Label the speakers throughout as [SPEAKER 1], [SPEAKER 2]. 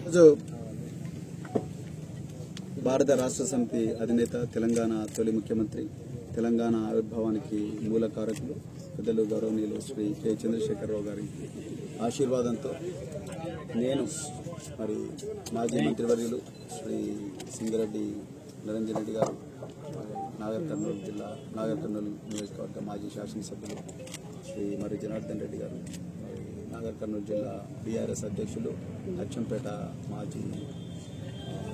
[SPEAKER 1] ఈరోజు భారత రాష్ట్ర సమితి అధినేత, తెలంగాణ తొలి ముఖ్యమంత్రి, తెలంగాణ ఆవిర్భావానికి మూల కారకులు పెద్దలు గౌరవనీయులు శ్రీ కె చంద్రశేఖరరావు గారి ఆశీర్వాదంతో నేను మరి మాజీ మంత్రివర్యులు శ్రీ సింగరెడ్డి నిరంజన్ రెడ్డి గారు, నాగర్ కర్నూలు నియోజకవర్గ మాజీ శాసనసభ్యులు శ్రీ మరి జనార్దన్ రెడ్డి గారు, నాగర్ కర్నూలు జిల్లా బీఆర్ఎస్ అధ్యక్షులు, అచ్చంపేట మాజీ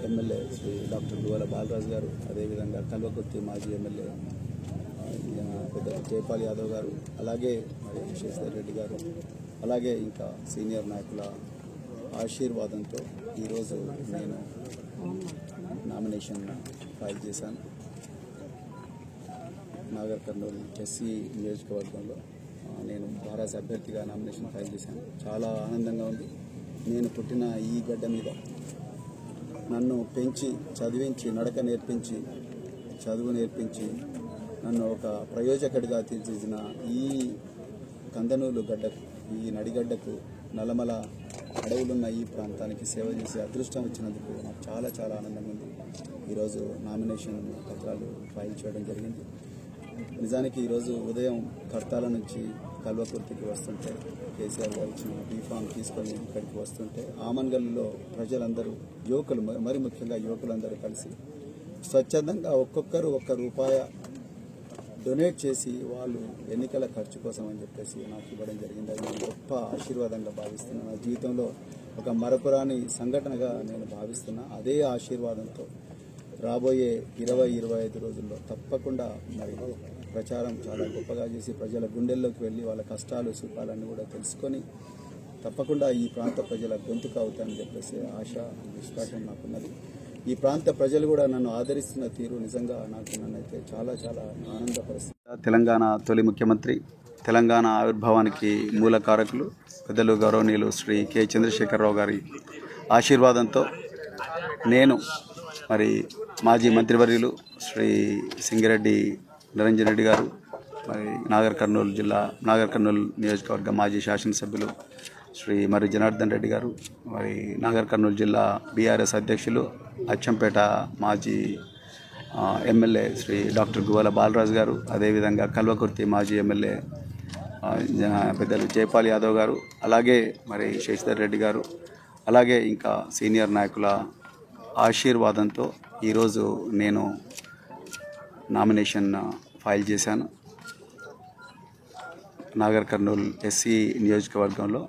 [SPEAKER 1] ఎమ్మెల్యే శ్రీ డాక్టర్ గువ్వల బాలరాజు గారు, అదేవిధంగా కల్వకుర్తి మాజీ ఎమ్మెల్యే పెద్ద జైపాల్ యాదవ్ గారు, అలాగే మరి శశిధర్ రెడ్డి గారు, అలాగే ఇంకా సీనియర్ నాయకుల ఆశీర్వాదంతో ఈరోజు నేను నామినేషన్ ఫైల్ చేశాను. నాగర్ కర్నూలు ఎస్సీ నియోజకవర్గంలో నేను భారత అభ్యర్థిగా నామినేషన్ ఫైల్ చేశాను. చాలా ఆనందంగా ఉంది. నేను పుట్టిన ఈ గడ్డ మీద నన్ను పెంచి చదివించి నడక నేర్పించి చదువు నేర్పించి నన్ను ఒక ప్రయోజకుడిగా తీర్చిదిద్దిన ఈ కందనూలు గడ్డకు, ఈ నడిగడ్డకు, నల్లమల అడవులున్న ఈ ప్రాంతానికి సేవ చేసే అదృష్టం వచ్చినందుకు నాకు చాలా చాలా ఆనందంగా ఉంది. ఈరోజు నామినేషన్ పత్రాలు ఫైల్ చేయడం జరిగింది. నిజానికి ఈరోజు ఉదయం కర్తాల నుంచి కల్వకుర్తికి వస్తుంటే కేసీఆర్ గారు ఇచ్చిన బీఫామ్ తీసుకొని ఇక్కడికి వస్తుంటే ఆమన్గల్లో ప్రజలందరూ, యువకులు, మరి ముఖ్యంగా యువకులందరూ కలిసి స్వచ్ఛందంగా ఒక్కొక్కరు ₹1 డొనేట్ చేసి వాళ్ళు ఎన్నికల ఖర్చు కోసం అని చెప్పేసి నాకు ఇవ్వడం జరిగింది. అది నేను గొప్ప ఆశీర్వాదంగా భావిస్తున్నాను. నా జీవితంలో ఒక మరపురాని సంఘటనగా నేను భావిస్తున్నా. అదే ఆశీర్వాదంతో రాబోయే 20-25 రోజుల్లో తప్పకుండా మరి ప్రచారం చాలా గొప్పగా చేసి ప్రజల గుండెల్లోకి వెళ్ళి వాళ్ళ కష్టాలు సుఖాలన్నీ కూడా తెలుసుకొని తప్పకుండా ఈ ప్రాంత ప్రజల గొంతుక అవుతానని చెప్పేసి ఆశ, విశ్వాసం నాకున్నది. ఈ ప్రాంత ప్రజలు కూడా నన్ను ఆదరిస్తున్న తీరు నిజంగా నన్నైతే చాలా చాలా ఆనందపరుస్తుంది. తెలంగాణ తొలి ముఖ్యమంత్రి, తెలంగాణ ఆవిర్భావానికి మూల కారకులు పెద్దలు గౌరవనీయులు శ్రీ కె చంద్రశేఖరరావు గారి ఆశీర్వాదంతో నేను మరి మాజీ మంత్రివర్యులు శ్రీ సింగరెడ్డి నిరంజన్ రెడ్డి గారు, మరి నాగర్ కర్నూలు నియోజకవర్గ మాజీ శాసనసభ్యులు శ్రీ మరి జనార్దన్ రెడ్డి గారు, మరి నాగర్ కర్నూలు జిల్లా బీఆర్ఎస్ అధ్యక్షులు, అచ్చంపేట మాజీ ఎమ్మెల్యే శ్రీ డాక్టర్ గువ్వల బాలరాజు గారు, అదేవిధంగా కల్వకుర్తి మాజీ ఎమ్మెల్యే పెద్దలు జైపాల్ యాదవ్ గారు, అలాగే మరి శశిధర్ రెడ్డి గారు, అలాగే ఇంకా సీనియర్ నాయకుల ఆశీర్వాదంతో ఈరోజు నేను నామినేషన్ ఫైల్ చేశాను. నాగర్ కర్నూలు ఎస్సీ నియోజకవర్గంలో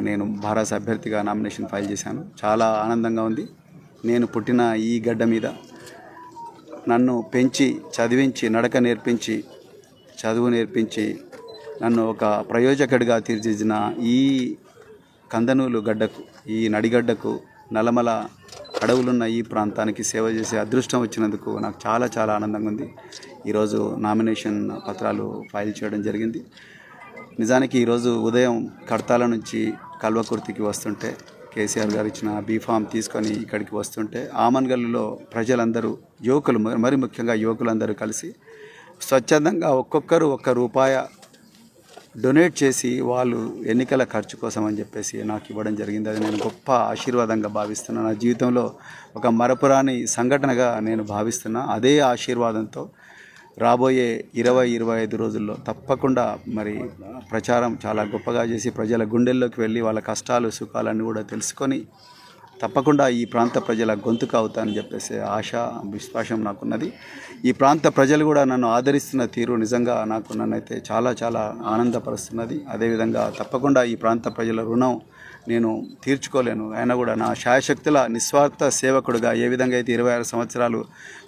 [SPEAKER 1] నేను భారత అభ్యర్థిగా నామినేషన్ ఫైల్ చేశాను. చాలా ఆనందంగా ఉంది. నేను పుట్టిన ఈ గడ్డ మీద నన్ను పెంచి చదివించి నడక నేర్పించి చదువు నేర్పించి నన్ను ఒక ప్రయోజకుడిగా తీర్చిదిద్దిన ఈ కందనూలు గడ్డకు, ఈ నడిగడ్డకు, నల్లమల అడవులున్న ఈ ప్రాంతానికి సేవ చేసే అదృష్టం వచ్చినందుకు నాకు చాలా చాలా ఆనందంగా ఉంది. ఈరోజు నామినేషన్ పత్రాలు ఫైల్ చేయడం జరిగింది. నిజానికి ఈరోజు ఉదయం కడతాల నుంచి కల్వకుర్తికి వస్తుంటే కేసీఆర్ గారు ఇచ్చిన బీఫామ్ తీసుకొని ఇక్కడికి వస్తుంటే ఆమన్గల్లో ప్రజలందరూ, యువకులు, మరి ముఖ్యంగా యువకులందరూ కలిసి స్వచ్ఛందంగా ఒక్కొక్కరు ₹1 డొనేట్ చేసి వాళ్ళు ఎన్నికల ఖర్చు కోసం అని చెప్పేసి నాకు ఇవ్వడం జరిగింది. అది నేను గొప్ప ఆశీర్వాదంగా భావిస్తున్నా. నా జీవితంలో ఒక మరపురాని సంఘటనగా నేను భావిస్తున్నా. అదే ఆశీర్వాదంతో రాబోయే 20-25 రోజుల్లో తప్పకుండా మరి ప్రచారం చాలా గొప్పగా చేసి ప్రజల గుండెల్లోకి వెళ్ళి వాళ్ళ కష్టాలు సుఖాలన్నీ కూడా తెలుసుకొని తప్పకుండా ఈ ప్రాంత ప్రజల గొంతుక అవుతానని చెప్పేసి ఆశ, విశ్వాసం నాకున్నది. ఈ ప్రాంత ప్రజలు కూడా నన్ను ఆదరిస్తున్న తీరు నిజంగా నన్నైతే చాలా చాలా ఆనందపరుస్తున్నది. అదేవిధంగా తప్పకుండా ఈ ప్రాంత ప్రజల రుణం నేను తీర్చుకోలేను. అయినా కూడా నా శాయశక్తుల నిస్వార్థ సేవకుడుగా ఏ విధంగా అయితే 26 సంవత్సరాలు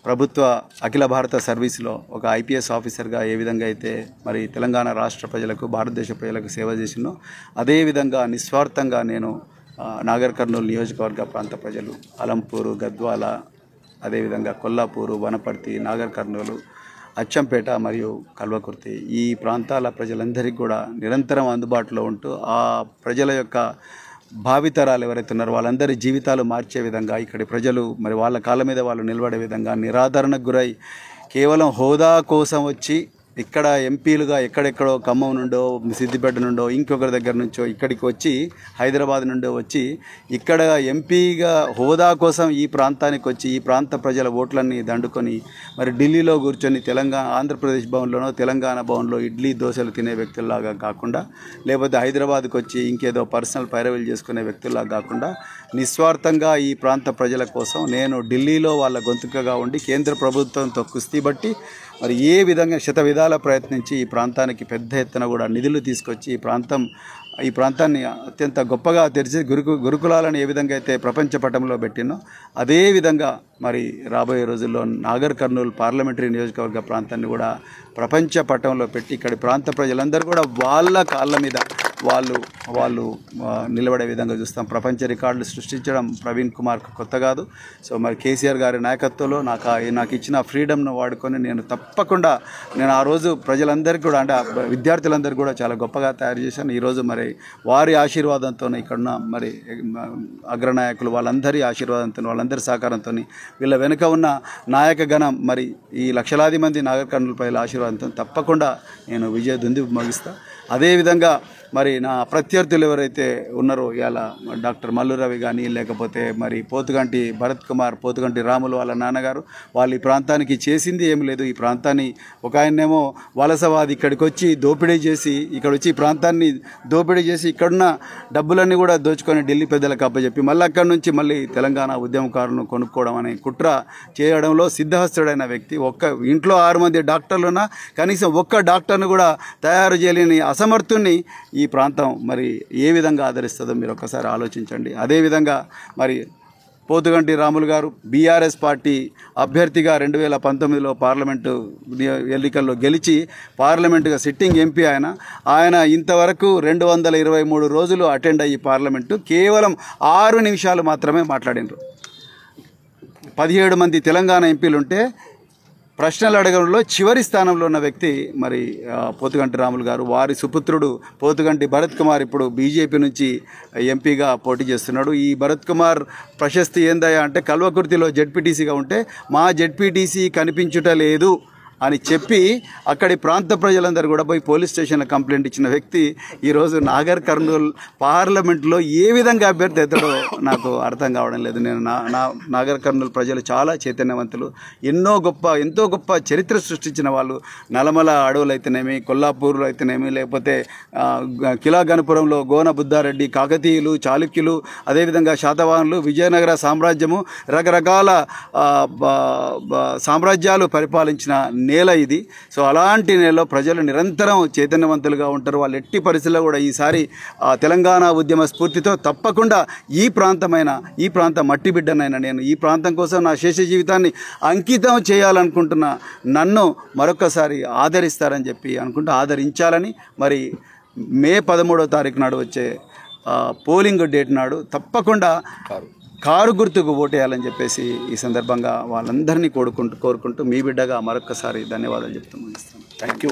[SPEAKER 1] ప్రభుత్వ అఖిల భారత సర్వీసులో ఒక IPS ఆఫీసర్గా ఏ విధంగా అయితే మరి తెలంగాణ రాష్ట్ర ప్రజలకు, భారతదేశ ప్రజలకు సేవ చేసినో అదేవిధంగా నిస్వార్థంగా నేను నాగర్ కర్నూలు నియోజకవర్గ ప్రాంత ప్రజలు, అలంపూరు, గద్వాల, అదేవిధంగా కొల్లాపూరు, వనపర్తి, నాగర్ కర్నూలు, అచ్చంపేట మరియు కల్వకుర్తి ఈ ప్రాంతాల ప్రజలందరికీ కూడా నిరంతరం అందుబాటులో ఉంటూ ఆ ప్రజల యొక్క భావితరాలు ఎవరైతే ఉన్నారో వాళ్ళందరి జీవితాలు మార్చే విధంగా ఇక్కడి ప్రజలు మరి వాళ్ళ కాళ్ళ మీద వాళ్ళు నిలబడే విధంగా నిరాదరణకు గురై కేవలం హోదా కోసం వచ్చి ఇక్కడ ఎంపీలుగా ఎక్కడెక్కడో ఖమ్మం నుండో సిద్దిపేట నుండో ఇంకొకరి దగ్గర నుంచో ఇక్కడికి వచ్చి హైదరాబాద్ నుండో వచ్చి ఇక్కడ ఎంపీగా హోదా కోసం ఈ ప్రాంతానికి వచ్చి ఈ ప్రాంత ప్రజల ఓట్లన్నీ దండుకొని మరి ఢిల్లీలో కూర్చొని ఆంధ్రప్రదేశ్ భవన్లోనో తెలంగాణ భవన్లో ఇడ్లీ దోశలు తినే వ్యక్తుల్లాగా కాకుండా లేకపోతే హైదరాబాద్కి వచ్చి ఇంకేదో పర్సనల్ పైరవీలు చేసుకునే వ్యక్తుల్లాగా కాకుండా నిస్వార్థంగా ఈ ప్రాంత ప్రజల కోసం నేను ఢిల్లీలో వాళ్ళ గొంతుకగా ఉండి కేంద్ర ప్రభుత్వంతో కుస్తీ బట్టి మరి ఏ విధంగా శతవిధాల ప్రయత్నించి ఈ ప్రాంతానికి పెద్ద ఎత్తున కూడా నిధులు తీసుకొచ్చి ఈ ప్రాంతాన్ని అత్యంత గొప్పగా తెరిచి గురుకులాలను ఏ విధంగా అయితే ప్రపంచ పటంలో పెట్టినో అదేవిధంగా మరి రాబోయే రోజుల్లో నాగర్ కర్నూలు పార్లమెంటరీ నియోజకవర్గ ప్రాంతాన్ని కూడా ప్రపంచ పటంలో పెట్టి ఇక్కడి ప్రాంత ప్రజలందరూ కూడా వాళ్ళ కాళ్ళ మీద వాళ్ళు నిలబడే విధంగా చూస్తాం. ప్రపంచ రికార్డులు సృష్టించడం ప్రవీణ్ కుమార్కు కొత్త కాదు. సో మరి కేసీఆర్ గారి నాయకత్వంలో నాకు ఇచ్చిన ఫ్రీడమ్ను వాడుకొని నేను తప్పకుండా ఆ రోజు ప్రజలందరికీ కూడా అంటే విద్యార్థులందరికీ కూడా చాలా గొప్పగా తయారు చేశాను. ఈరోజు మరి వారి ఆశీర్వాదంతో ఇక్కడున్న మరి అగ్రనాయకులు వాళ్ళందరి ఆశీర్వాదంతో వాళ్ళందరి సహకారంతో వీళ్ళ వెనుక ఉన్న నాయకగణం మరి ఈ లక్షలాది మంది నాగర్ కర్నూలు ప్రజల ఆశీర్వాదంతో తప్పకుండా నేను విజయ దుంది ముగిస్తా. అదేవిధంగా మరి నా ప్రత్యర్థులు ఎవరైతే ఉన్నారో ఇవాళ డాక్టర్ మల్లు రవి కానీ లేకపోతే మరి పోతుగంటి భరత్ కుమార్, పోతుగంటి రాములు వాళ్ళ నాన్నగారు వాళ్ళు ఈ ప్రాంతానికి చేసింది ఏమి లేదు. ఈ ప్రాంతాన్ని ఒక ఆయనేమో వలసవాది ఇక్కడికి వచ్చి దోపిడీ చేసి ఇక్కడ వచ్చి ఈ ప్రాంతాన్ని దోపిడీ చేసి ఇక్కడున్న డబ్బులన్నీ కూడా దోచుకొని ఢిల్లీ పెద్దలకు అప్పచెప్పి మళ్ళీ అక్కడి నుంచి మళ్ళీ తెలంగాణ ఉద్యమకారులను కొనుక్కోవడం అనే కుట్ర చేయడంలో సిద్ధహస్తుడైన వ్యక్తి. ఇంట్లో 6 మంది డాక్టర్లున్నా కనీసం ఒక్క డాక్టర్ను కూడా తయారు చేయలేని అసమర్థుని ఈ ప్రాంతం మరి ఏ విధంగా ఆదరిస్తుందో మీరు ఒక్కసారి ఆలోచించండి. అదేవిధంగా మరి పోతుగంటి రాములు గారు బీఆర్ఎస్ పార్టీ అభ్యర్థిగా 2019లో పార్లమెంటు ఎన్నికల్లో గెలిచి పార్లమెంటుగా సిట్టింగ్ ఎంపీ ఆయన ఇంతవరకు 223 రోజులు అటెండ్ అయ్యి పార్లమెంటు కేవలం 6 నిమిషాలు మాత్రమే మాట్లాడినారు. 17 మంది తెలంగాణ ఎంపీలుంటే ప్రశ్నలు అడగడంలో చివరి స్థానంలో ఉన్న వ్యక్తి మరి పోతుగంటి రాములు గారు. వారి సుపుత్రుడు పోతుగంటి భరత్ కుమార్ ఇప్పుడు బీజేపీ నుంచి ఎంపీగా పోటీ చేస్తున్నాడు. ఈ భరత్ కుమార్ ప్రశస్తి ఏందయ్యా అంటే కల్వకుర్తిలో జెడ్పీటీసీగా ఉంటే మా జెడ్పీటీసీ కనిపించుట లేదు అని చెప్పి అక్కడి ప్రాంత ప్రజలందరూ కూడా పోయి పోలీస్ స్టేషన్లో కంప్లైంట్ ఇచ్చిన వ్యక్తి ఈరోజు నాగర్ కర్నూలు పార్లమెంట్లో ఏ విధంగా అభ్యర్థి అవుతాడో నాకు అర్థం కావడం లేదు. నేను నాగర్ కర్నూలు ప్రజలు చాలా చైతన్యవంతులు, ఎంతో గొప్ప చరిత్ర సృష్టించిన వాళ్ళు. నల్లమల అడవులు అయితేనేమి, కొల్లాపూర్లో అయితేనేమి, లేకపోతే కిలాగణపురంలో గోన బుద్ధారెడ్డి, కాకతీయులు, చాళుక్యులు, అదేవిధంగా శాతవాహనులు, విజయనగర సామ్రాజ్యము, రకరకాల సామ్రాజ్యాలు పరిపాలించిన నేల ఇది. సో అలాంటి నేలలో ప్రజలు నిరంతరం చైతన్యవంతులుగా ఉంటారు. వాళ్ళు ఎట్టి పరిస్థితుల్లో కూడా ఈసారి తెలంగాణ ఉద్యమ స్ఫూర్తితో తప్పకుండా ఈ ప్రాంత మట్టి బిడ్డనైనా నేను ఈ ప్రాంతం కోసం నా శేష జీవితాన్ని అంకితం చేయాలనుకుంటున్న నన్ను మరొకసారి ఆదరిస్తారని చెప్పి ఆదరించాలని మరి మే 13వ తారీఖు నాడు వచ్చే పోలింగ్ డేట్ నాడు తప్పకుండా కారు గుర్తుకు ఓటేయాలని చెప్పేసి ఈ సందర్భంగా వాళ్ళందరినీ కోరుకుంటూ మీ బిడ్డగా మరొకసారి ధన్యవాదాలు చెప్తూ ముగిస్తాను. Thank you.